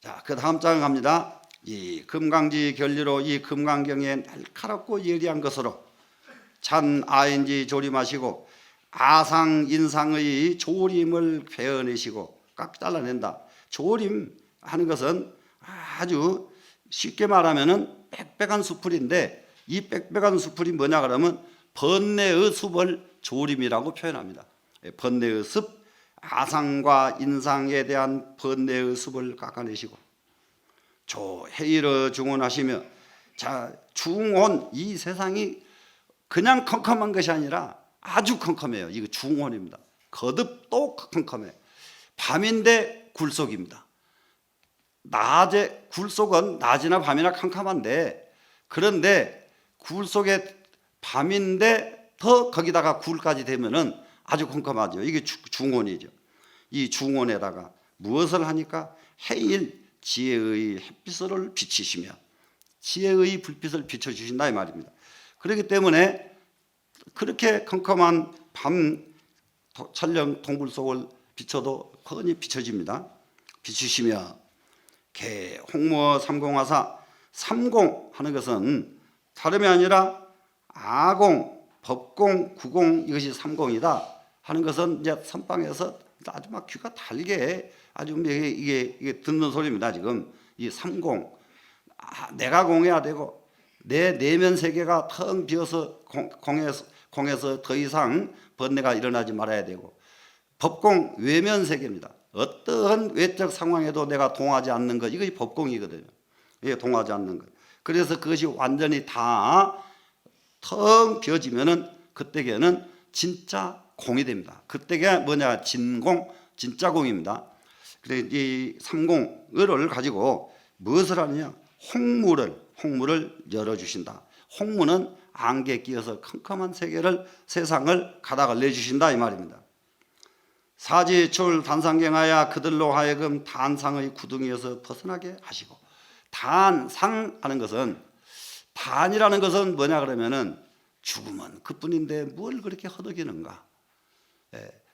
자, 그 다음 장 갑니다. 이 금강지 견리로 이 금강경에 날카롭고 예리한 것으로 찬 아인지 조림하시고 아상 인상의 조림을 베어내시고 깍 잘라낸다. 조림하는 것은 아주 쉽게 말하면은 빽빽한 수풀인데, 이 빽빽한 수풀이 뭐냐 그러면 번뇌의 숲을 조림이라고 표현합니다. 번뇌의 숲, 아상과 인상에 대한 번뇌의 숲을 깎아내시고 조해일어 중원하시며, 자, 중원, 이 세상이 그냥 컴컴한 것이 아니라 아주 컴컴해요. 이거 중원입니다. 거듭 또 컴컴해. 밤인데 굴속입니다. 낮에, 굴속은 낮이나 밤이나 캄캄한데, 그런데 굴속에 밤인데 더 거기다가 굴까지 되면은 아주 컴컴하죠. 이게 중원이죠. 이 중원에다가 무엇을 하니까 해일 지혜의 햇빛을 비치시며 지혜의 불빛을 비춰주신다 이 말입니다. 그렇기 때문에 그렇게 컴컴한 밤 천령 동굴 속을 비춰도 훤히 비춰집니다. 비추시며 개 홍모 삼공하사, 삼공 하는 것은 다름이 아니라 아공, 법공, 구공, 이것이 삼공이다 하는 것은 이제 선방에서 아주 막 귀가 달게 아주 이게 듣는 소리입니다. 지금 이 삼공, 내가 공해야 되고 내 내면 세계가 텅 비어서 공에서 더 이상 번뇌가 일어나지 말아야 되고, 법공 외면 세계입니다. 어떠한 외적 상황에도 내가 동하지 않는 것, 이것이 법공이거든요. 이게 동하지 않는 것. 그래서 그것이 완전히 다 텅 비어지면은 그때에는 진짜 공이 됩니다. 그때가 뭐냐, 진공, 진짜 공입니다. 그래 이 삼공을 가지고 무엇을 하느냐, 홍무를 열어주신다. 홍무는 안개에 끼어서 컴컴한 세상을 가닥을 내주신다 이 말입니다. 사지출 단상경하야 그들로 하여금 단상의 구덩이에서 벗어나게 하시고, 단상하는 것은, 단이라는 것은 뭐냐 그러면은 죽음은 그뿐인데 뭘 그렇게 허덕이는가.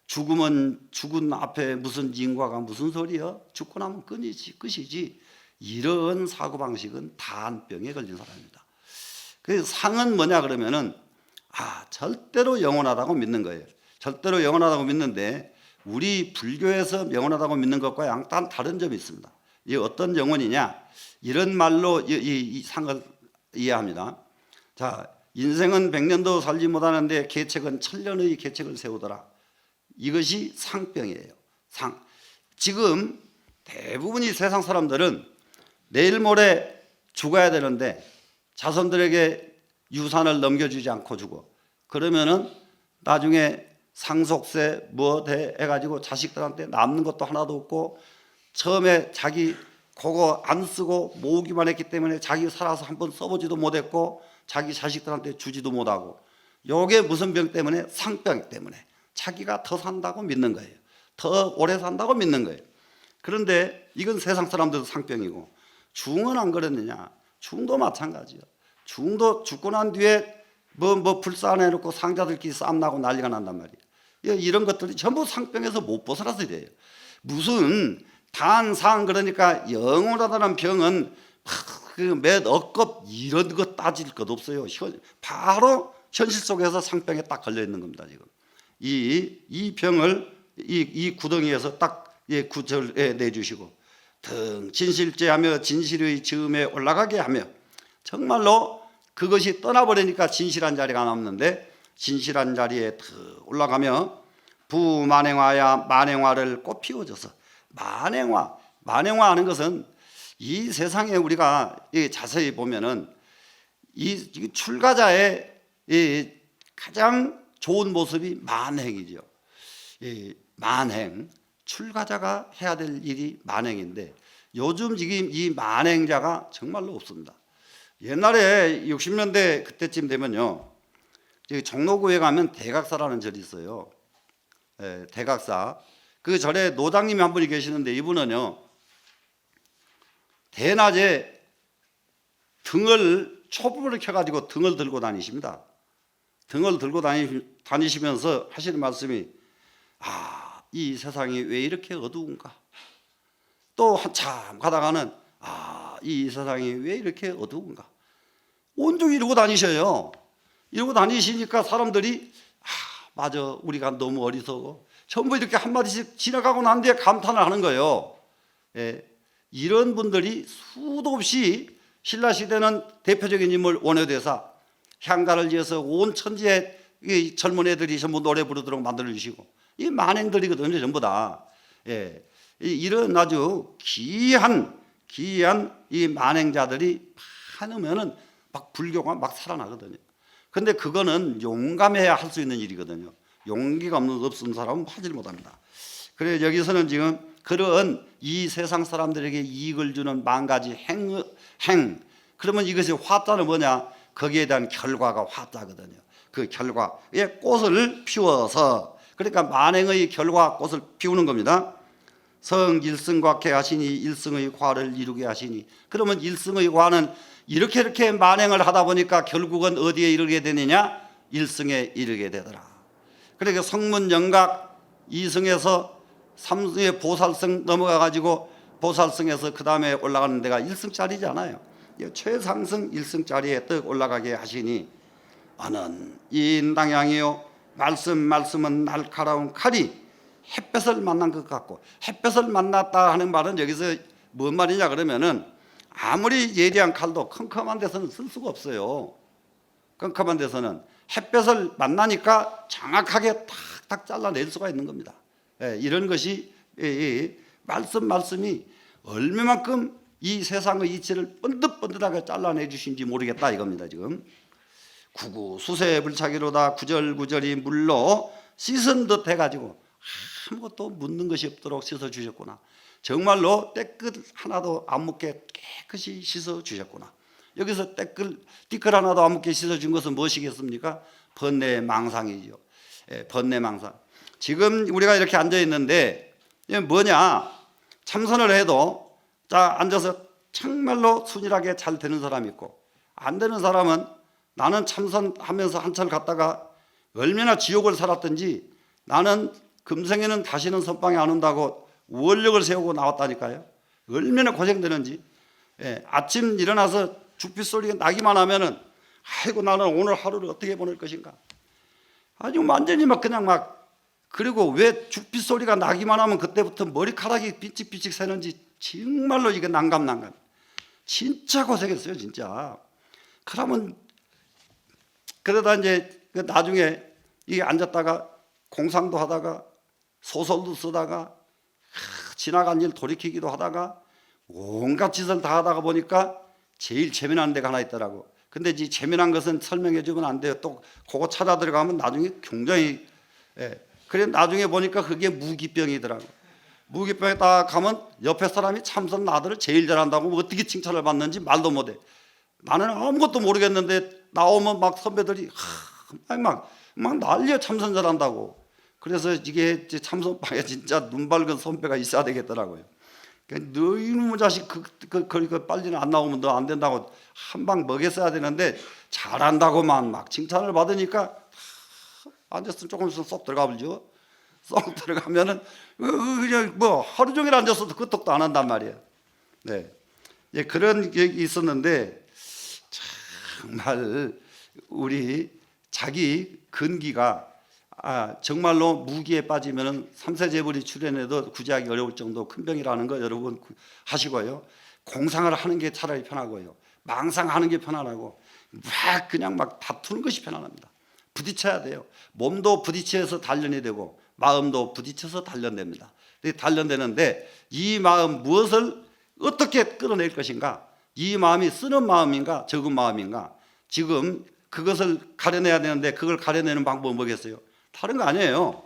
죽음은 죽은 앞에 무슨 인과가 무슨 소리여, 죽고 나면 끝이지. 이런 사고방식은 단병에 걸린 사람입니다. 그래서 상은 뭐냐 그러면은 절대로 영원하다고 믿는 거예요. 절대로 영원하다고 믿는데, 우리 불교에서 영원하다고 믿는 것과 약간 다른 점이 있습니다. 이게 어떤 영혼이냐, 이런 말로 이 상을 이해합니다. 자, 인생은 100년도 살지 못하는데 계책은 1000년의 계책을 세우더라. 이것이 상병이에요. 상. 지금 대부분의 세상 사람들은 내일 모레 죽어야 되는데 자손들에게 유산을 넘겨주지 않고 죽어. 그러면은 나중에 상속세 뭐 해가지고 자식들한테 남는 것도 하나도 없고, 처음에 자기 그거 안 쓰고 모으기만 했기 때문에 자기 살아서 한번 써보지도 못했고 자기 자식들한테 주지도 못하고, 요게 무슨 병 때문에? 상병 때문에. 자기가 더 산다고 믿는 거예요. 더 오래 산다고 믿는 거예요. 그런데 이건 세상 사람들도 상병이고, 중은 안 그랬느냐? 중도 마찬가지요. 중도 죽고 난 뒤에 뭐 불사해놓고 상자들끼리 싸움나고 난리가 난단 말이에요. 이런 것들이 전부 상병에서 못 벗어나서 이래요. 무슨 단상, 그러니까 영원하다는 병은 몇 억겁 이런 거 따질 것 없어요. 바로 현실 속에서 상병에 딱 걸려 있는 겁니다. 지금 이 병을 이 구덩이에서 딱 구절해 내주시고, 등 진실제하며 진실의 즈음에 올라가게 하며, 정말로 그것이 떠나버리니까 진실한 자리가 남는데 진실한 자리에 더 올라가며, 부만행화야 만행화를 꽃 피워줘서, 만행화하는 것은 이 세상에 우리가 자세히 보면은 이 출가자의 가장 좋은 모습이 만행이죠. 만행, 출가자가 해야 될 일이 만행인데 요즘 지금 이 만행자가 정말로 없습니다. 옛날에 60년대 그때쯤 되면요, 종로구에 가면 대각사라는 절이 있어요. 대각사. 그 절에 노장님이 한 분이 계시는데, 이분은요 대낮에 촛불을 켜가지고 등을 들고 다니십니다. 등을 들고 다니시면서 하시는 말씀이, 이 세상이 왜 이렇게 어두운가? 또 한참 가다가는 이 세상이 왜 이렇게 어두운가. 온종일 이러고 다니셔요. 이러고 다니시니까 사람들이 맞아, 우리가 너무 어리석어. 전부 이렇게 한마디씩 지나가고 난 뒤에 감탄을 하는 거예요. 예, 이런 분들이 수도 없이 신라시대는 대표적인 인물 원효대사, 향가를 지어서 온 천지에 이 젊은 애들이 전부 노래 부르도록 만들어주시고, 이 만행들이거든요, 전부 다. 예, 이런 아주 귀한 이 만행자들이 많으면은 막 불교가 막 살아나거든요. 근데 그거는 용감해야 할 수 있는 일이거든요. 용기가 없는 사람은 하질 못합니다. 그래 여기서는 지금 그런 이 세상 사람들에게 이익을 주는 만 가지 행. 그러면 이것이 화자는 뭐냐? 거기에 대한 결과가 화자거든요. 그 결과의 꽃을 피워서, 그러니까 만행의 결과 꽃을 피우는 겁니다. 성일승과케 하시니 일승의 과를 이루게 하시니. 그러면 일승의 과는 이렇게 만행을 하다 보니까 결국은 어디에 이르게 되느냐? 일승에 이르게 되더라. 그러니까 성문영각 2승에서 3승에 보살승 넘어가 가지고 보살승에서 그 다음에 올라가는 데가 1승짜리잖아요. 최상승 1승짜리에 떡 올라가게 하시니, 아는 인당양이요 말씀은 날카로운 칼이 햇볕을 만난 것 같고, 햇볕을 만났다 하는 말은 여기서 뭔 말이냐 그러면은 아무리 예리한 칼도 컴컴한 데서는 쓸 수가 없어요. 컴컴한 데서는 햇볕을 만나니까 정확하게 탁탁 잘라낼 수가 있는 겁니다. 예, 이런 것이 말씀이 얼마만큼 이 세상의 이치를 번듯번듯하게 잘라내 주신지 모르겠다 이겁니다. 지금 구구수세 불차기로다 구절구절이 물로 씻은 듯 해가지고 아무것도 묻는 것이 없도록 씻어 주셨구나. 정말로 때끝 하나도 안 묻게 깨끗이 씻어 주셨구나. 여기서 띠끌 하나도 안 묻게 씻어 준 것은 무엇이겠습니까? 번뇌망상이죠. 예, 번뇌망상. 지금 우리가 이렇게 앉아 있는데 뭐냐? 참선을 해도 자 앉아서 정말로 순일하게 잘 되는 사람이 있고, 안 되는 사람은 나는 참선하면서 한참 갔다가 얼마나 지옥을 살았든지 나는 금생에는 다시는 선방에 안 온다고 원력을 세우고 나왔다니까요. 얼마나 고생되는지. 예, 아침 일어나서 죽빛 소리가 나기만 하면은 아이고 나는 오늘 하루를 어떻게 보낼 것인가. 아주 완전히 그리고 왜 죽빛 소리가 나기만 하면 그때부터 머리카락이 삐찍삐찍 새는지 정말로 이게 난감. 진짜 고생했어요, 진짜. 그러면 그러다 이제 나중에 이게 앉았다가 공상도 하다가 소설도 쓰다가 지나간 일 돌이키기도 하다가 온갖 짓을 다 하다가 보니까 제일 재미난 데가 하나 있더라고. 근데 이 재미난 것은 설명해 주면 안 돼요. 또 그거 찾아 들어가면 나중에 굉장히 그래 나중에 보니까 그게 무기병이더라고. 무기병에 딱 가면 옆에 사람이 참선 나들을 제일 잘한다고 어떻게 칭찬을 받는지 말도 못해. 나는 아무것도 모르겠는데 나오면 막 선배들이 막 난리야 참선 잘한다고. 그래서 이게 참선방에 진짜 눈 밝은 선배가 있어야 되겠더라고요. 너 이놈의 자식 그 빨리는 안 나오면 너 안 된다고 한 방 먹였어야 되는데 잘한다고만 막 칭찬을 받으니까 앉았으면 조금 있으면 쏙 들어가 버리죠. 쏙 들어가면은 그냥 뭐 하루 종일 앉았어도 끄떡도 안 한단 말이에요. 네, 예, 그런 게 있었는데 정말 우리 자기 근기가 정말로 무기에 빠지면은 삼세제불이 출현해도 구제하기 어려울 정도 큰 병이라는 거 여러분 하시고요. 공상을 하는 게 차라리 편하고요. 망상하는 게 편안하고 그냥 다투는 것이 편안합니다. 부딪혀야 돼요. 몸도 부딪혀서 단련이 되고 마음도 부딪혀서 단련됩니다. 단련되는데 이 마음 무엇을 어떻게 끌어낼 것인가? 이 마음이 쓰는 마음인가 적은 마음인가? 지금 그것을 가려내야 되는데 그걸 가려내는 방법은 뭐겠어요? 다른 거 아니에요.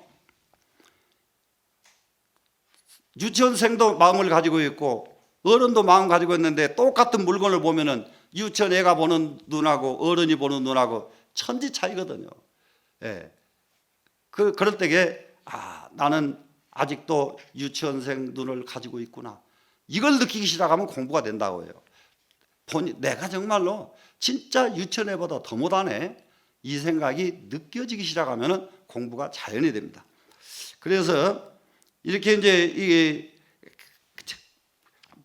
유치원생도 마음을 가지고 있고 어른도 마음 가지고 있는데 똑같은 물건을 보면은 유치원 애가 보는 눈하고 어른이 보는 눈하고 천지 차이거든요. 예. 그럴 때에 나는 아직도 유치원생 눈을 가지고 있구나. 이걸 느끼기 시작하면 공부가 된다고요. 내가 정말로 진짜 유치원 애보다 더 못하네. 이 생각이 느껴지기 시작하면 공부가 자연이 됩니다. 그래서 이렇게 이제 이게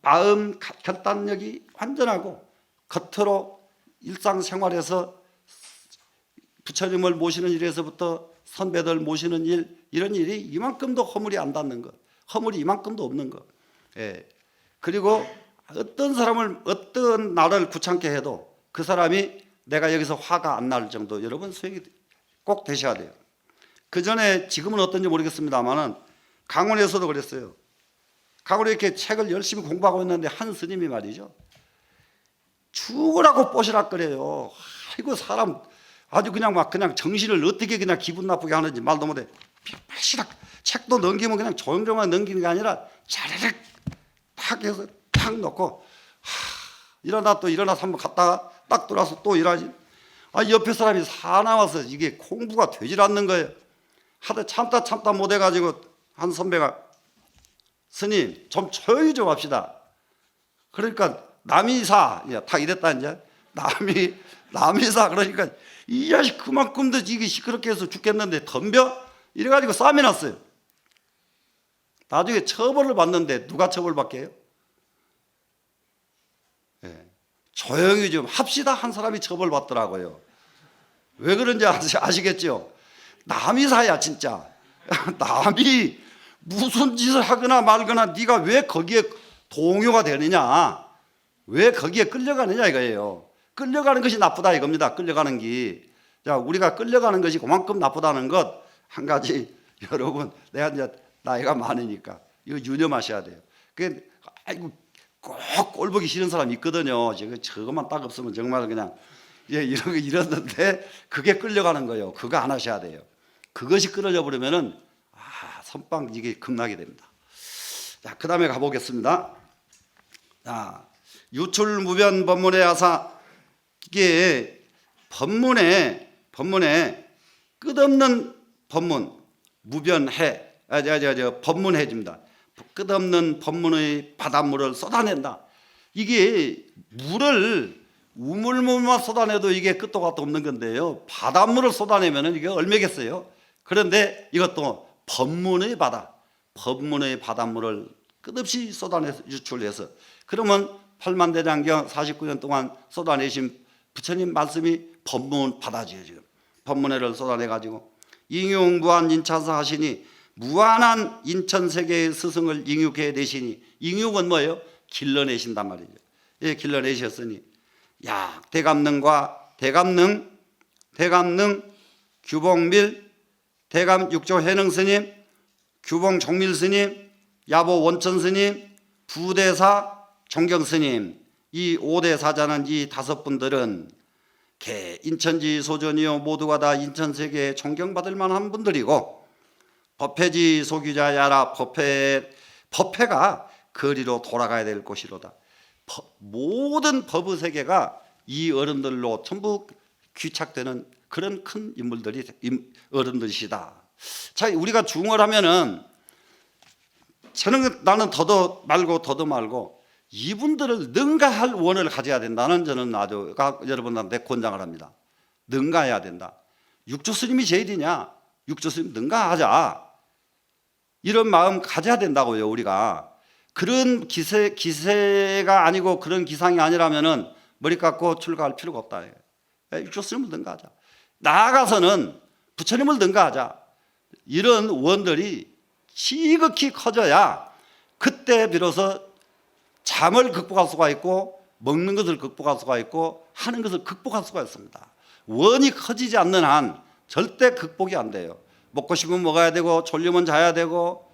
마음 결단력이 완전하고 겉으로 일상생활에서 부처님을 모시는 일에서부터 선배들 모시는 일, 이런 일이 이만큼도 허물이 안 닿는 것, 허물이 이만큼도 없는 것. 예. 그리고 어떤 사람을 어떤 나를 귀찮게 해도 그 사람이 내가 여기서 화가 안 날 정도 여러분 수행이 꼭 되셔야 돼요. 그 전에 지금은 어떤지 모르겠습니다만은 강원에서도 그랬어요. 강원에 이렇게 책을 열심히 공부하고 있는데 한 스님이 말이죠. 죽으라고 뽀시락거려요. 아이고 사람 아주 그냥 정신을 어떻게 그냥 기분 나쁘게 하는지 말도 못해. 뽀시락 책도 넘기면 그냥 조용조용하게 넘기는 게 아니라 자르륵 탁 해서 탁 놓고 일어나 또 일어나서 한번 갔다가 딱 돌아서 또 일하지. 옆에 사람이 사나워서 이게 공부가 되질 않는 거예요. 하다 참다 못해가지고 한 선배가 스님 좀 조용히 좀 합시다. 그러니까 남이사 탁 이랬다 이제 남이사 그러니까 이 자식 그만큼도 이게 시끄럽게 해서 죽겠는데 덤벼 이래가지고 싸움이 났어요. 나중에 처벌을 받는데 누가 처벌받게 해요? 네. 조용히 좀 합시다 한 사람이 처벌받더라고요. 왜 그런지 아시겠죠? 남이사야 진짜. 남이 무슨 짓을 하거나 말거나 네가 왜 거기에 동요가 되느냐, 왜 거기에 끌려가느냐 이거예요. 끌려가는 것이 나쁘다 이겁니다. 끌려가는 게. 자, 우리가 끌려가는 것이 그만큼 나쁘다는 것 한 가지 여러분, 내가 이제 나이가 많으니까 이거 유념하셔야 돼요. 그 아이고 꼭 꼴보기 싫은 사람이 있거든요. 지금 저것만 딱 없으면 정말 그냥 이러는데 그게 끌려가는 거예요. 그거 안 하셔야 돼요. 그것이 끌어져 버리면은 선빵 이게 급나게 됩니다. 자, 그 다음에 가보겠습니다. 자, 유출무변 법문에 와서 이게 법문에 끝없는 법문, 무변해, 법문해집니다. 끝없는 법문의 바닷물을 쏟아낸다. 이게 물을 우물물만 쏟아내도 이게 끝도 gat도 없는 건데요. 바닷물을 쏟아내면 이게 얼마겠어요? 그런데 이것도 법문의 바닷물을 끝없이 쏟아내서 유출해서 그러면 팔만대장경 49년 동안 쏟아내신 부처님 말씀이 법문 바다지요. 지금 법문회를 쏟아내가지고 잉용무한 인차사 하시니 무한한 인천세계의 스승을 잉육해 내시니, 잉육은 뭐예요? 길러내신단 말이죠. 예, 길러내셨으니 약 대감능과 대감능 규봉밀 대감 육조 해능 스님, 규봉 종밀 스님, 야보 원천 스님, 부대사 종경 스님, 이 5대 사자는 이 5분들은 개 인천지 소전이요 모두가 다 인천세계에 존경받을 만한 분들이고, 법회지 소규자야라, 법회가 거리로 돌아가야 될 곳이로다. 모든 법의 세계가 이 어른들로 전부 귀착되는 그런 큰 인물들이 어른들이시다. 자, 우리가 중을 하면은 나는 더도 말고 이분들을 능가할 원을 가져야 된다는 저는 아주 여러분한테 권장을 합니다. 능가해야 된다. 육조 스님이 제일이냐? 육조 스님 능가하자. 이런 마음 가져야 된다고요. 우리가 그런 기세가 아니고 그런 기상이 아니라면은 머리 깎고 출가할 필요가 없다. 육조 스님을 능가하자. 나아가서는 부처님을 능가하자. 이런 원들이 지극히 커져야 그때 비로소 잠을 극복할 수가 있고 먹는 것을 극복할 수가 있고 하는 것을 극복할 수가 있습니다. 원이 커지지 않는 한 절대 극복이 안 돼요. 먹고 싶으면 먹어야 되고 졸리면 자야 되고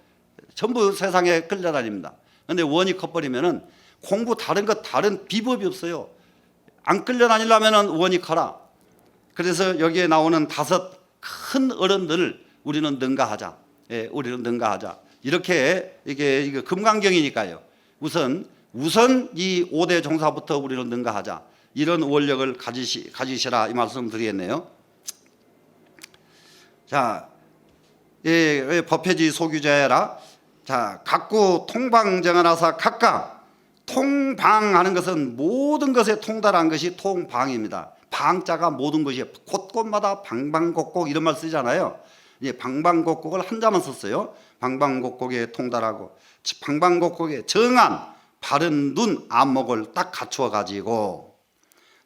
전부 세상에 끌려다닙니다. 그런데 원이 커버리면은 공부 다른 비법이 없어요. 안 끌려다니려면 원이 커라. 그래서 여기에 나오는 5 큰 어른들을 우리는 능가하자. 예, 우리는 능가하자. 이렇게 이게 금강경이니까요. 우선 이 5대 종사부터 우리는 능가하자. 이런 원력을 가지시라 이 말씀 드리겠네요. 자, 예, 법회지 소규자야라. 자, 각구 통방정하나사 각각. 통방하는 것은 모든 것에 통달한 것이 통방입니다. 방자가 모든 것이에요. 곳곳마다 방방곡곡 이런 말 쓰잖아요. 예, 방방곡곡을 한자만 썼어요. 방방곡곡에 통달하고 방방곡곡에 정한 바른 눈, 안목을 딱 갖추어 가지고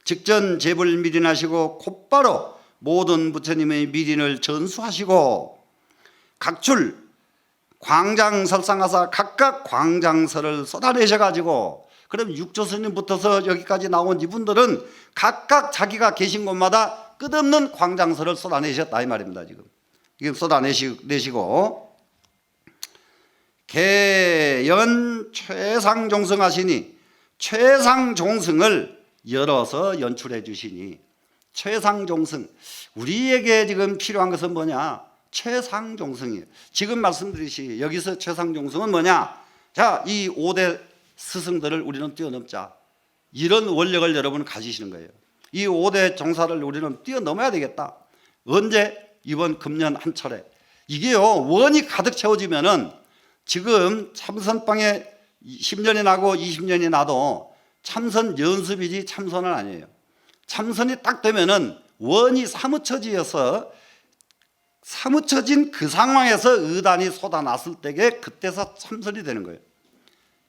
직전 제불 미린하시고 곧바로 모든 부처님의 미린을 전수하시고 각출 광장설상하사 각각 광장설을 쏟아내셔 가지고, 그럼 육조스님부터서 여기까지 나온 이분들은 각각 자기가 계신 곳마다 끝없는 광장설을 쏟아내셨다 이 말입니다. 지금 쏟아내시고 개연 최상종승 하시니 최상종승을 열어서 연출해 주시니, 최상종승, 우리에게 지금 필요한 것은 뭐냐? 최상종승이에요. 지금 말씀드리시 여기서 최상종승은 뭐냐? 자, 이 5대 스승들을 우리는 뛰어넘자, 이런 원력을 여러분은 가지시는 거예요. 이 5대 종사를 우리는 뛰어넘어야 되겠다. 언제? 이번 금년 한철에. 이게요, 원이 가득 채워지면은 지금 참선방에 10년이 나고 20년이 나도 참선 연습이지 참선은 아니에요. 참선이 딱 되면은 원이 사무처지어서 사무처진 그 상황에서 의단이 쏟아났을 때에 그때서 참선이 되는 거예요.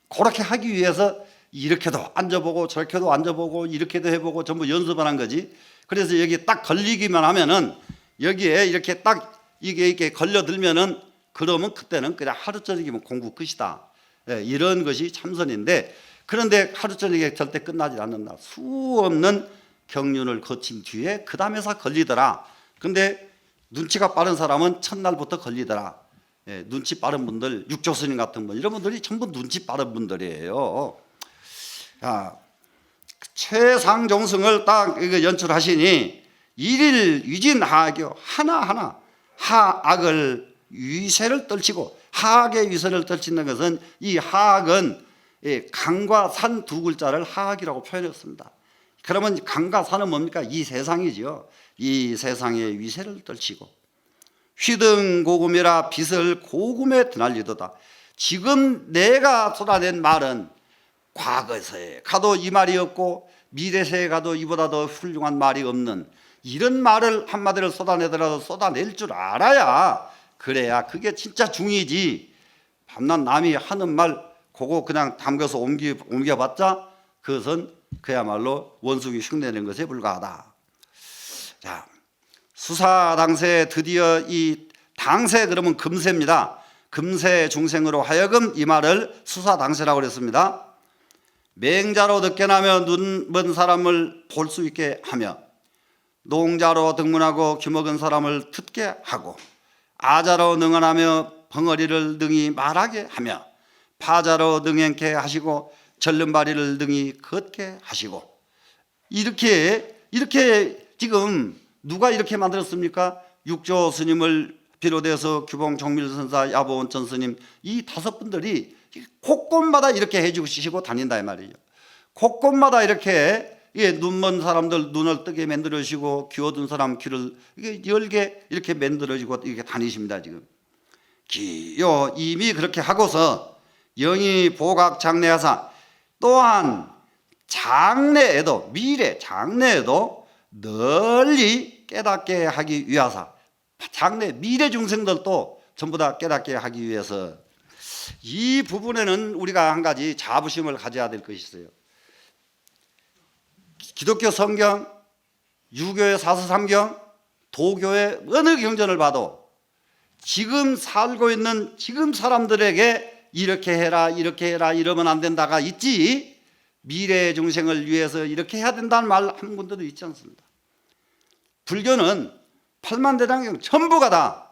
그렇게 하기 위해서 이렇게도 앉아보고 저렇게도 앉아보고 이렇게도 해보고 전부 연습을 한 거지. 그래서 여기 딱 걸리기만 하면은 여기에 이렇게 딱 이게 이렇게 걸려들면은 그러면 그때는 그냥 하루 저녁이면 공부 끝이다. 예, 이런 것이 참선인데, 그런데 하루 저녁에 절대 끝나지 않는다. 수없는 경륜을 거친 뒤에 그 다음에서 걸리더라. 근데 눈치가 빠른 사람은 첫날부터 걸리더라. 예, 눈치 빠른 분들, 육조스님 같은 분, 이런 분들이 전부 눈치 빠른 분들이에요. 자, 최상종승을 딱 연출하시니 일일 위진하교 하나하나 하악을 위세를 떨치고, 하악의 위세를 떨치는 것은, 이 하악은 강과 산 두 글자를 하악이라고 표현했습니다. 그러면 강과 산은 뭡니까? 이 세상이죠. 이 세상의 위세를 떨치고 휘등 고금이라 빛을 고금에 드날리도다. 지금 내가 쏟아낸 말은 과거세에 가도 이 말이 없고 미래세에 가도 이보다 더 훌륭한 말이 없는, 이런 말을 한마디를 쏟아내더라도 쏟아낼 줄 알아야, 그래야 그게 진짜 중이지. 밤낮 남이 하는 말 그거 그냥 담겨서 옮겨봤자 그것은 그야말로 원숭이 흉내내는 것에 불과하다. 자, 수사당세, 드디어 이 당세 그러면 금세입니다. 금세 중생으로 하여금 이 말을 수사당세라고 그랬습니다. 맹자로 득견하며 눈 먼 사람을 볼 수 있게 하며, 농자로 등문하고 귀먹은 사람을 듣게 하고, 아자로 능언하며 벙어리를 능히 말하게 하며, 파자로 능행케 하시고 절름발이를 능히 걷게 하시고, 이렇게 지금 누가 이렇게 만들었습니까? 육조 스님을 비롯해서 규봉 정밀선사 야보원천 스님, 이 5분들이 곳곳마다 이렇게 해주시고 다닌다 이 말이에요. 곳곳마다 이렇게 눈먼 사람들 눈을 뜨게 만들어 주시고, 귀 어둔 사람 귀를 열게 이렇게 만들어 주고 이렇게 다니십니다. 지금 기요 이미 그렇게 하고서 영이 보각 장래하사, 또한 장래에도, 미래 장래에도 널리 깨닫게 하기 위하사, 장래 미래 중생들도 전부 다 깨닫게 하기 위해서, 이 부분에는 우리가 한 가지 자부심을 가져야 될 것이 있어요. 기독교 성경, 유교의 사서삼경, 도교의 어느 경전을 봐도 지금 살고 있는 지금 사람들에게 이렇게 해라 이렇게 해라 이러면 안 된다가 있지, 미래 중생을 위해서 이렇게 해야 된다는 말 한 군데도 있지 않습니다. 불교는 8만 대장경 전부가 다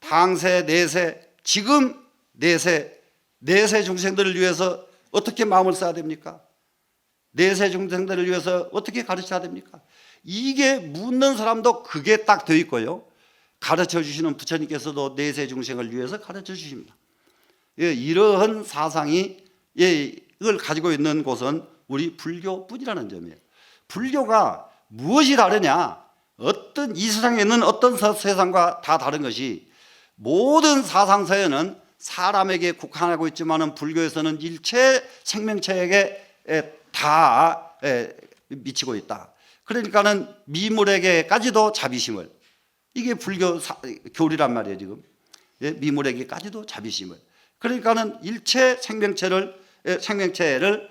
당세, 내세, 지금 내세 중생들을 위해서 어떻게 마음을 써야 됩니까? 내세 중생들을 위해서 어떻게 가르쳐야 됩니까? 이게 묻는 사람도 그게 딱 되어 있고요, 가르쳐 주시는 부처님께서도 내세 중생을 위해서 가르쳐 주십니다. 이러한 사상이 이걸 가지고 있는 곳은 우리 불교뿐이라는 점이에요. 불교가 무엇이 다르냐? 어떤 이 세상에 있는 어떤 세상과 다 다른 것이, 모든 사상서에는 사람에게 국한하고 있지만은 불교에서는 일체 생명체에게 다 미치고 있다. 그러니까는 미물에게까지도 자비심을, 이게 불교 교리란 말이에요. 지금 미물에게까지도 자비심을, 그러니까는 일체 생명체를 생명체를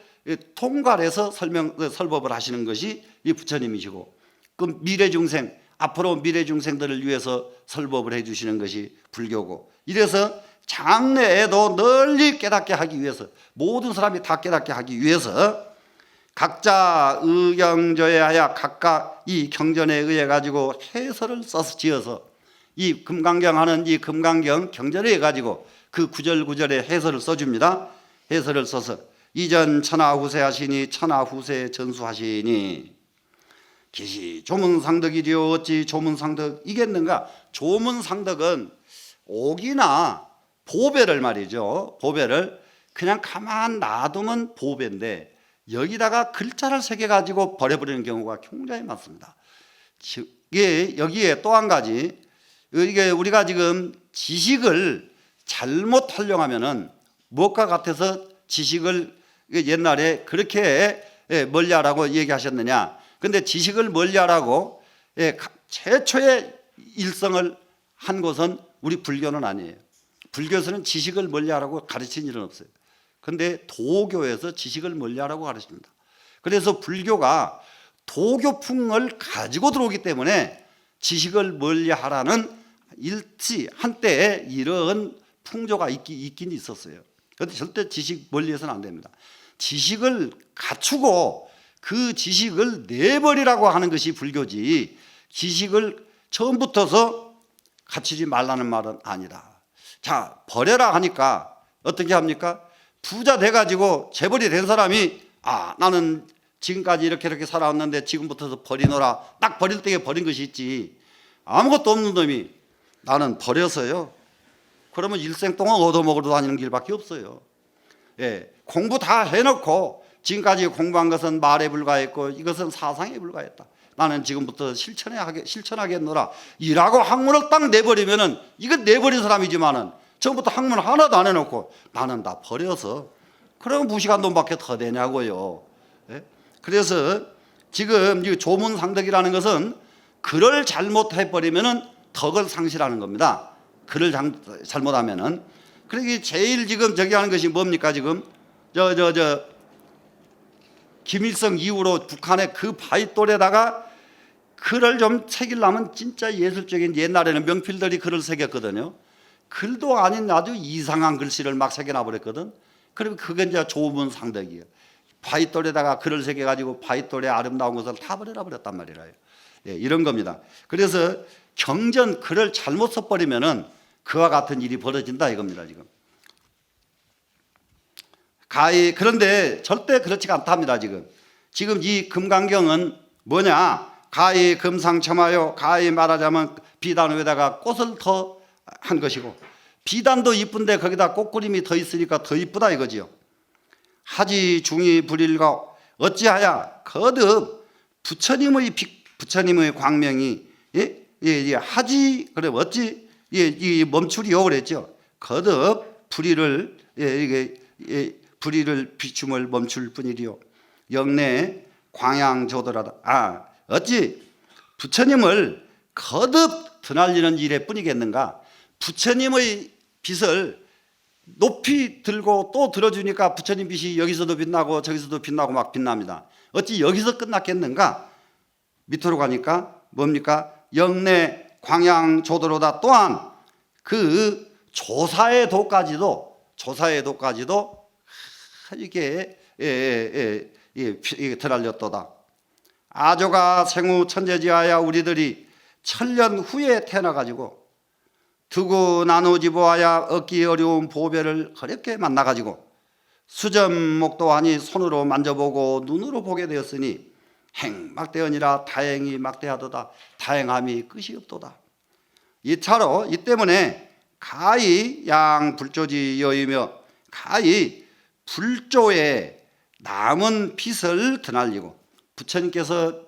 통괄해서 설법을 하시는 것이 이 부처님이시고, 그 미래 중생, 앞으로 미래 중생들을 위해서 설법을 해주시는 것이 불교고, 이래서 장래에도 널리 깨닫게 하기 위해서, 모든 사람이 다 깨닫게 하기 위해서 각자 의경조회하여 각각 이 경전에 의해 가지고 해설을 써서 지어서, 이 금강경 하는 이 금강경 경전에 의해 가지고 그 구절구절에 해설을 써줍니다. 해설을 써서 이전 천하후세 하시니 천하후세 전수하시니 기시 조문상덕이리요 어찌 조문상덕이겠는가. 조문상덕은 옥이나 보배를 말이죠. 보배를 그냥 가만 놔두면 보배인데 여기다가 글자를 새겨가지고 버려버리는 경우가 굉장히 많습니다. 여기에 또 한 가지, 이게 우리가 지금 지식을 잘못 활용하면은 무엇과 같아서 지식을 옛날에 그렇게 멀리하라고 얘기하셨느냐. 근데 지식을 멀리하라고 최초의 일성을 한 것은 우리 불교는 아니에요. 불교에서는 지식을 멀리하라고 가르친 일은 없어요. 근데 도교에서 지식을 멀리하라고 가르칩니다. 그래서 불교가 도교풍을 가지고 들어오기 때문에 지식을 멀리하라는 일치 한때에 이런 풍조가 있긴 있었어요. 그런데 절대 지식 멀리해서는 안 됩니다. 지식을 갖추고 그 지식을 내버리라고 하는 것이 불교지, 지식을 처음부터서 갖추지 말라는 말은 아니다. 자, 버려라 하니까 어떻게 합니까? 부자 돼가지고 재벌이 된 사람이 나는 지금까지 이렇게 살아왔는데 지금부터 버리노라, 딱 버릴 때에 버린 것이 있지. 아무것도 없는 놈이 나는 버려서요, 그러면 일생 동안 얻어먹으러 다니는 길밖에 없어요. 공부 다 해놓고 지금까지 공부한 것은 말에 불과했고 이것은 사상에 불과했다. 나는 지금부터 실천하겠노라 이라고 학문을 딱 내버리면은, 이건 내버린 사람이지만은 처음부터 학문 하나도 안 해놓고 나는 다 버려서, 그럼 무식한 놈밖에 더 되냐고요. 그래서 지금 이 조문상덕이라는 것은 글을 잘못해버리면은 덕을 상실하는 겁니다. 글을 잘못하면은. 그러기 제일 지금 저기 하는 것이 뭡니까? 지금 김일성 이후로 북한의 그 바위돌에다가 글을 좀 새기려면 진짜 예술적인, 옛날에는 명필들이 글을 새겼거든요. 글도 아닌 아주 이상한 글씨를 막 새겨놔 버렸거든. 그리고 그게 이제 조문상덕이에요. 바위돌에다가 글을 새겨가지고 바위돌의 아름다운 것을 다 버렸단 말이에요. 이런 겁니다. 그래서 경전 글을 잘못 써버리면은 그와 같은 일이 벌어진다 이겁니다. 그런데 절대 그렇지가 않답니다. 지금 이 금강경은 뭐냐? 가히 금상첨하여, 가히 말하자면 비단 위에다가 꽃을 더 한 것이고, 비단도 이쁜데 거기다 꽃그림이 더 있으니까 더 이쁘다 이거지요. 하지 중이 불일가 어찌하야 거듭 부처님의 광명이 하지 그래 어찌 이 멈추리요 그랬죠. 거듭 불의를 불의를 비춤을 멈출 뿐이리요. 영내 광양조도라다. 어찌 부처님을 거듭 드날리는 일에 뿐이겠는가. 부처님의 빛을 높이 들고 또 들어주니까 부처님 빛이 여기서도 빛나고 저기서도 빛나고 막 빛납니다. 어찌 여기서 끝났겠는가. 밑으로 가니까 뭡니까? 영내 광양조도로다. 또한 그 조사의 도까지도 이게 드날렸도다. 아조가 생후 천재지하야 우리들이 천년 후에 태어나가지고 두고 나누지 보아야 얻기 어려운 보배를 어렵게 만나가지고 수전목도하니 손으로 만져보고 눈으로 보게 되었으니 행막대언이라 다행히 막대하도다. 다행함이 끝이 없도다. 이차로 이 때문에 가히 양불조지 여이며 가히 불조에 남은 빛을 드날리고, 부처님께서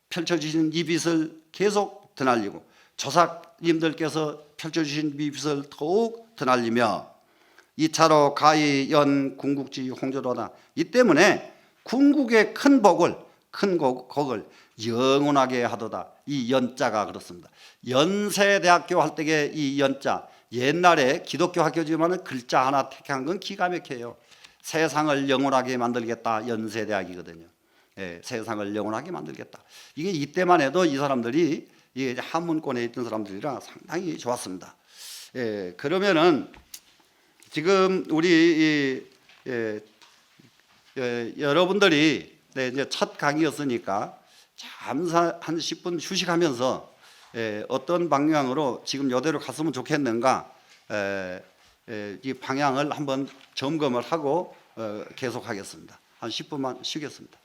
펼쳐주신 이 빛을 계속 드날리고 조사님들께서 펼쳐주신 이 빛을 더욱 드날리며 이차로 가히 연 궁국지 홍조로다. 이 때문에 궁국의 큰 복을 영원하게 하도다. 이 연자가 그렇습니다. 연세대학교 할 때의 이 연자, 옛날에 기독교 학교지만 글자 하나 택한 건 기가 막혀요. 세상을 영원하게 만들겠다. 연세대학이거든요. 예, 세상을 영원하게 만들겠다. 이게 이때만 해도 이 사람들이 이게 한문권에 있던 사람들이라 상당히 좋았습니다. 예, 그러면은 지금 우리 여러분들이 이제 첫 강의였으니까 잠시 한 10분 휴식하면서 어떤 방향으로 지금 이대로 갔으면 좋겠는가 이 방향을 한번 점검을 하고 계속하겠습니다. 한 10분만 쉬겠습니다.